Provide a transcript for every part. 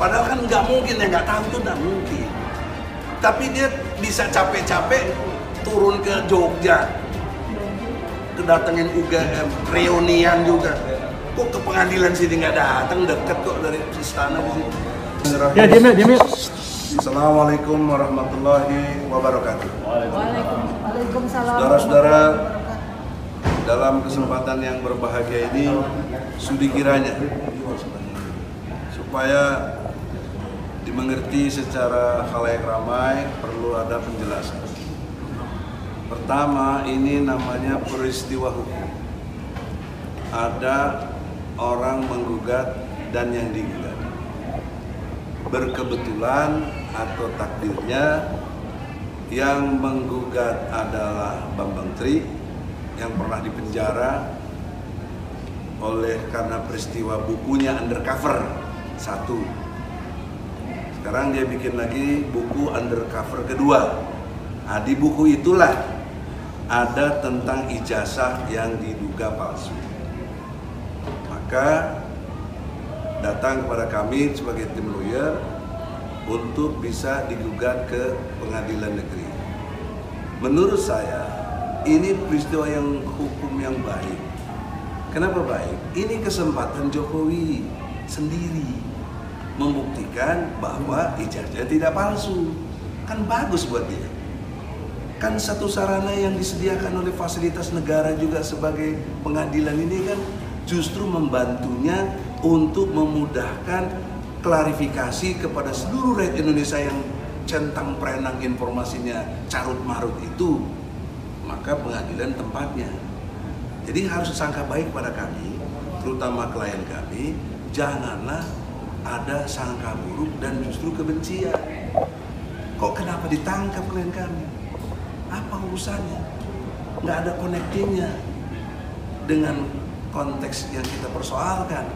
Padahal kan nggak mungkin, ya nggak tahu tuh nggak mungkin. Tapi dia bisa capek-capek turun ke Jogja, kedatengin UGM, reunian juga. Kok ke pengadilan sini nggak datang, deket kok dari istana di sini. Ya, diam ya. Assalamualaikum warahmatullahi wabarakatuh. Waalaikumsalam. Saudara-saudara, dalam kesempatan yang berbahagia ini, sudi kiranya supaya dimengerti secara khalayak ramai, perlu ada penjelasan. Pertama, ini namanya peristiwa hukum. Ada orang menggugat dan yang digugat. Berkebetulan atau takdirnya yang menggugat adalah Bambang Tri yang pernah dipenjara karena peristiwa bukunya Undercover 1. Sekarang dia bikin lagi buku Undercover kedua. Nah, di buku itulah ada tentang ijazah yang diduga palsu. Maka datang kepada kami sebagai tim lawyer untuk bisa digugat ke pengadilan negeri. Menurut saya, ini peristiwa yang hukum yang baik. Kenapa baik? Ini kesempatan Jokowi sendiri membuktikan bahwa ijazahnya tidak palsu. Kan bagus buat dia. Kan satu sarana yang disediakan oleh fasilitas negara juga sebagai pengadilan ini kan justru membantunya untuk memudahkan klarifikasi kepada seluruh rakyat Indonesia yang centang perenang informasinya carut marut itu. Maka pengadilan tempatnya. Jadi harus sangka baik pada kami, terutama klien kami, janganlah ada sangka buruk dan justru kebencian. Kok kenapa ditangkap klien kami? Apa urusannya? Nggak ada connectingnya dengan konteks yang kita persoalkan.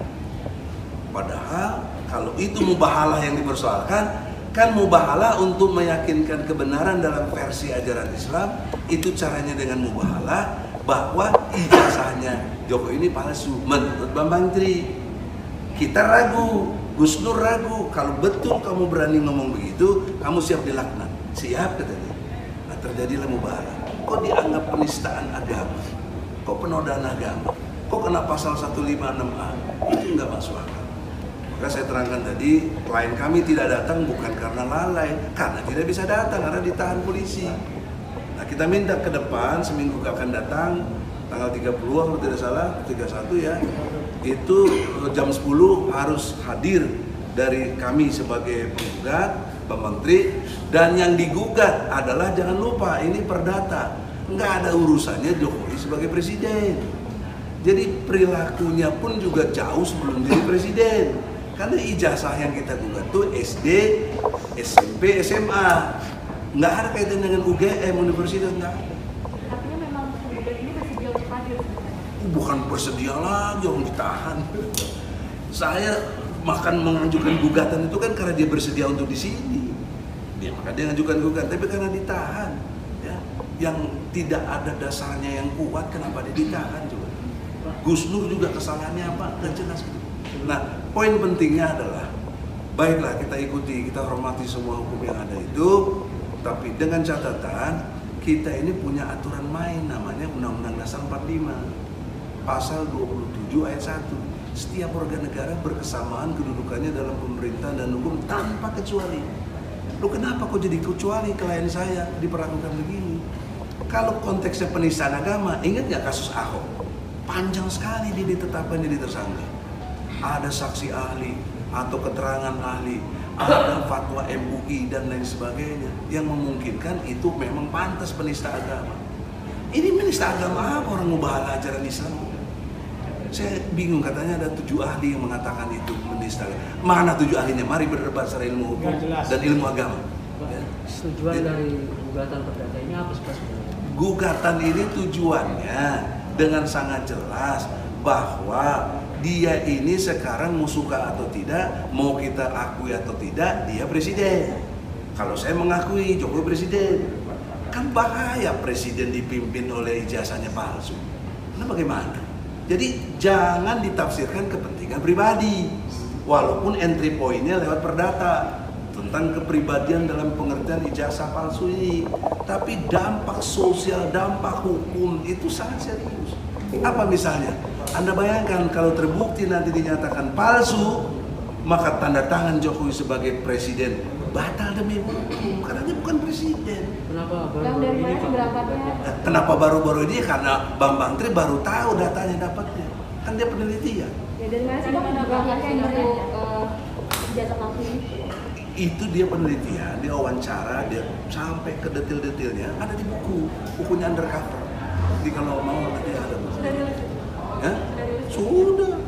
Padahal kalau itu mubahalah yang dipersoalkan, kan mubahalah untuk meyakinkan kebenaran dalam versi ajaran Islam, itu caranya dengan mubahalah bahwa ijazahnya Joko ini palsu menurut Bambang Tri. Kita ragu, Gus Nur ragu, kalau betul kamu berani ngomong begitu, kamu siap dilaknat. Siap katanya. Nah, terjadilah mubahalah. Kok dianggap penistaan agama? Kok penodaan agama? Kok kena pasal 156A? Itu nggak masuk akal. Maka saya terangkan tadi, klien kami tidak datang bukan karena lalai, karena tidak bisa datang, karena ditahan polisi. Nah, kita minta ke depan, seminggu akan datang, tanggal 30 kalau tidak salah, 31 ya, itu jam 10 harus hadir dari kami sebagai penggugat, Bambang Tri, dan yang digugat adalah, jangan lupa, ini perdata, nggak ada urusannya Jokowi sebagai presiden. Jadi perilakunya pun juga jauh sebelum jadi presiden. Karena ijazah yang kita gugat tuh SD, SMP, SMA. Nggak ada kaitan dengan UGM, universitas, nggak ada. Artinya memang penggugat ini bersedia untuk hadir? Bukan bersedia lagi, orang ditahan. Saya mengajukan gugatan itu kan karena dia bersedia untuk di sini. Maka dia mengajukan gugatan, tapi karena ditahan. Ya, yang tidak ada dasarnya yang kuat, kenapa dia ditahan juga? Gus Nur juga kesalahannya apa? Nggak jelas gitu. Nah, poin pentingnya adalah, baiklah kita ikuti, kita hormati semua hukum yang ada itu, tapi dengan catatan, kita ini punya aturan main namanya Undang-Undang Dasar 45, Pasal 27 ayat 1. Setiap warga negara berkesamaan kedudukannya dalam pemerintahan dan hukum tanpa kecuali. Loh, kenapa kok jadi kecuali klien saya diperlakukan begini? Kalau konteksnya penistaan agama, ingat nggak kasus Ahok? Panjang sekali dia ditetapkan jadi tersangka. Ada saksi ahli atau keterangan ahli, ada fatwa MUI dan lain sebagainya yang memungkinkan itu memang pantas penista agama. Ini penista agama apa, orang mubahalah ajaran Islam? Saya bingung, katanya ada 7 ahli yang mengatakan itu menista. Mana 7 ahlinya? Mari berdebat secara ilmu hukum dan ilmu agama. Ya. Tujuan dari gugatan perdata ini apa sebenarnya? Gugatan ini tujuannya dengan sangat jelas bahwa dia ini sekarang mau suka atau tidak, mau kita akui atau tidak, dia presiden. Kalau saya mengakui Jokowi presiden, kan bahaya presiden dipimpin oleh ijazahnya palsu. Nah, bagaimana? Jadi jangan ditafsirkan kepentingan pribadi. walaupun entry point-nya lewat perdata tentang kepribadian dalam pengertian ijazah palsu ini, tapi dampak sosial, dampak hukum itu sangat serius. Apa misalnya? Anda bayangkan kalau terbukti nanti dinyatakan palsu, maka tanda tangan Jokowi sebagai presiden batal demi hukum, karena dia bukan presiden. Kenapa Yang dari mana sih berangkatnya? Kenapa baru-baru ini? Karena Bambang Tri baru tahu datanya dapatnya, kan dia penelitian. Ya dari mana sih Bang berangkatnya untuk ijazah palsu ini? Itu dia penelitian, dia wawancara, dia sampai ke detail-detailnya ada di bukunya Undercover. Jadi kalau mau nanti ada. Sudah rilis? Ya? Sudah.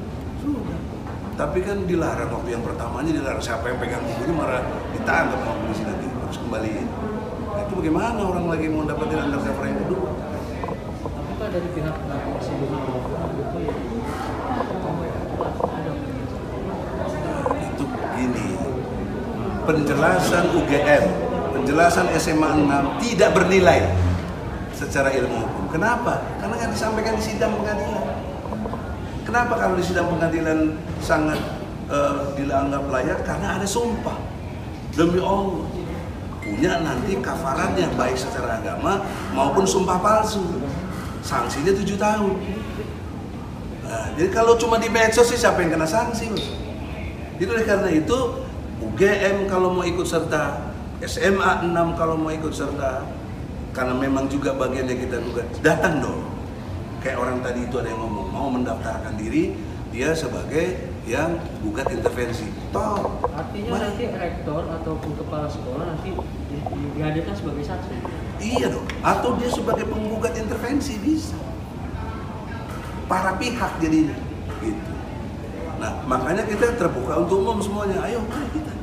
Tapi kan dilarang waktu yang pertamanya dilarang. Siapa yang pegang bukunya marah ditangkap sama polisi nanti harus kembaliin. Nah, itu bagaimana orang lagi mau dapetin Undercover yang kedua? apakah dari pihak presiden itu ya ada? Nah, itu gini. Penjelasan UGM, penjelasan SMA 6 tidak bernilai secara ilmu hukum. Kenapa? Karena nggak disampaikan di sidang pengadilan. Kenapa kalau di sidang pengadilan sangat dianggap layak? Karena ada sumpah. Demi Allah. Punya nanti kafarannya baik secara agama maupun sumpah palsu. Sanksinya 7 tahun. Nah, jadi kalau cuma di medsos sih siapa yang kena sanksi, Bos? Jadi oleh karena itu UGM kalau mau ikut serta, SMA 6 kalau mau ikut serta, karena memang juga bagiannya kita gugat, datang dong. Kayak orang tadi itu ada yang ngomong, mau mendaftarkan diri, dia sebagai yang gugat intervensi. Toh, Artinya nanti rektor ataupun kepala sekolah nanti dihadirkan sebagai saksi. iya dong, atau dia sebagai penggugat intervensi bisa. Para pihak jadinya, gitu. Nah, makanya kita terbuka untuk umum semuanya. Ayo, mari kita.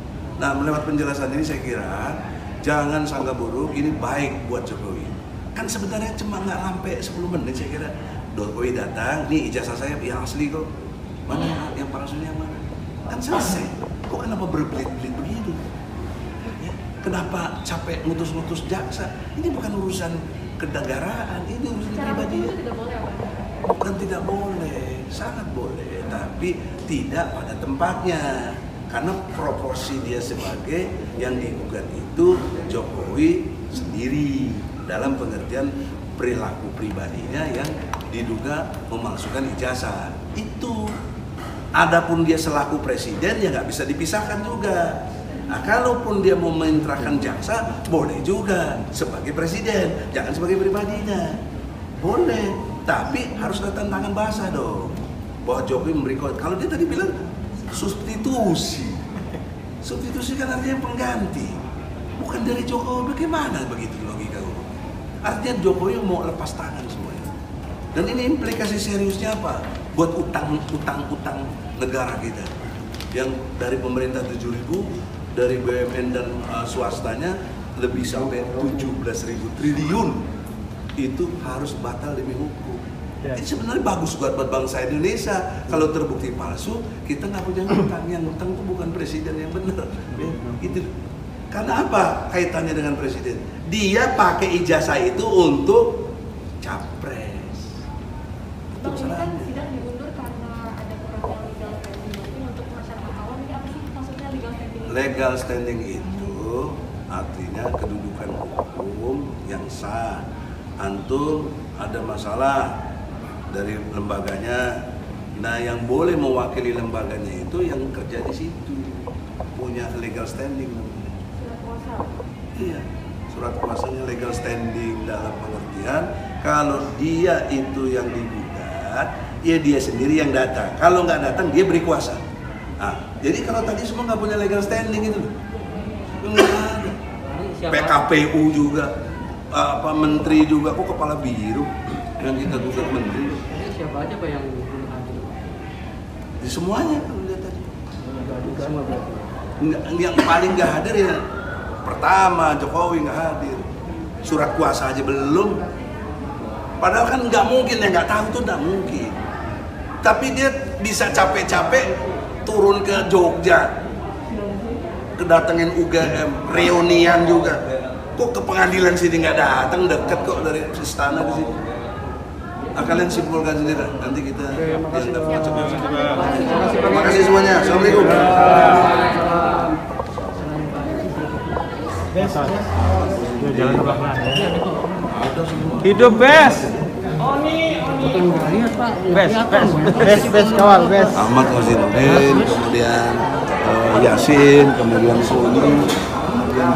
Nah, melewat penjelasan ini saya kira jangan sangka buruk, ini baik buat Jokowi. Kan sebenarnya cuma nggak sampai 10 menit saya kira. Jokowi datang, nih ijazah saya yang asli kok. Mana yang palsunya yang mana? Kan selesai. Kok kenapa berbelit-belit begitu? Ya, kenapa capek ngutus-ngutus jaksa? Ini bukan urusan kenegaraan, ini urusan Cara pribadi. itu tidak boleh apa? Bukan tidak boleh, sangat boleh, tapi tidak pada tempatnya. Karena proporsi dia sebagai yang digugat itu Jokowi sendiri dalam pengertian perilaku pribadinya yang diduga memalsukan ijazah. Itu. Adapun dia selaku presiden ya nggak bisa dipisahkan juga. Nah, kalaupun dia mau menginterahkan jaksa, boleh juga sebagai presiden, jangan sebagai pribadinya. Boleh. Tapi harus ada tantangan bahasa dong, bahwa Jokowi memberi kode. Kalau dia tadi bilang substitusi kan artinya pengganti, bukan dari Jokowi. Bagaimana begitu logika hukum? Artinya Jokowi mau lepas tangan semuanya. Dan ini implikasi seriusnya apa? Buat utang negara kita yang dari pemerintah 7.000, dari BUMN dan swastanya lebih sampai 17.000 triliun. Itu harus batal demi hukum. Ini sebenarnya bagus buat bangsa Indonesia. Kalau terbukti palsu, kita nggak punya utang. Yang utang itu bukan presiden yang benar. Itu. Karena apa kaitannya dengan presiden? Dia pakai ijazah itu untuk capres. Bang, ini kan sidang diundur karena ada kurangnya legal standing. Mungkin untuk masyarakat awam ini apa sih maksudnya legal standing? Legal standing itu artinya kedudukan hukum yang sah. Antum ada masalah dari lembaganya, nah yang boleh mewakili lembaganya itu yang kerja di situ, punya legal standing. Surat kuasa. Iya, surat kuasanya legal standing dalam pengertian kalau dia itu yang digugat, ya dia sendiri yang datang. Kalau nggak datang dia beri kuasa. Nah, jadi kalau tadi semua nggak punya legal standing itu, nggak ada. PKPU juga. Menteri juga, kok kepala biru yang kita gugat menteri. Jadi siapa aja Pak yang hadir? Di semuanya kalau lihat tadi. Semua berarti. Yang paling nggak hadir ya pertama Jokowi nggak hadir. Surat kuasa aja belum. Padahal kan nggak mungkin, yang nggak tahu tuh nggak mungkin. Tapi dia bisa capek-capek turun ke Jogja, kedatengin UGM, reunian juga. Kok ke pengadilan sini nggak datang, deket kok dari istana ke sini. kalian simpulkan sendiri. Nanti kita makasih, dianggap Pak. macam-macam. Terima Terima kasih semuanya. Assalamualaikum. Jalan pelan-pelan ya. Hidup bes. Bes kawal bes. Ahmad Wazinuddin, kemudian Yasin, kemudian Sony, kemudian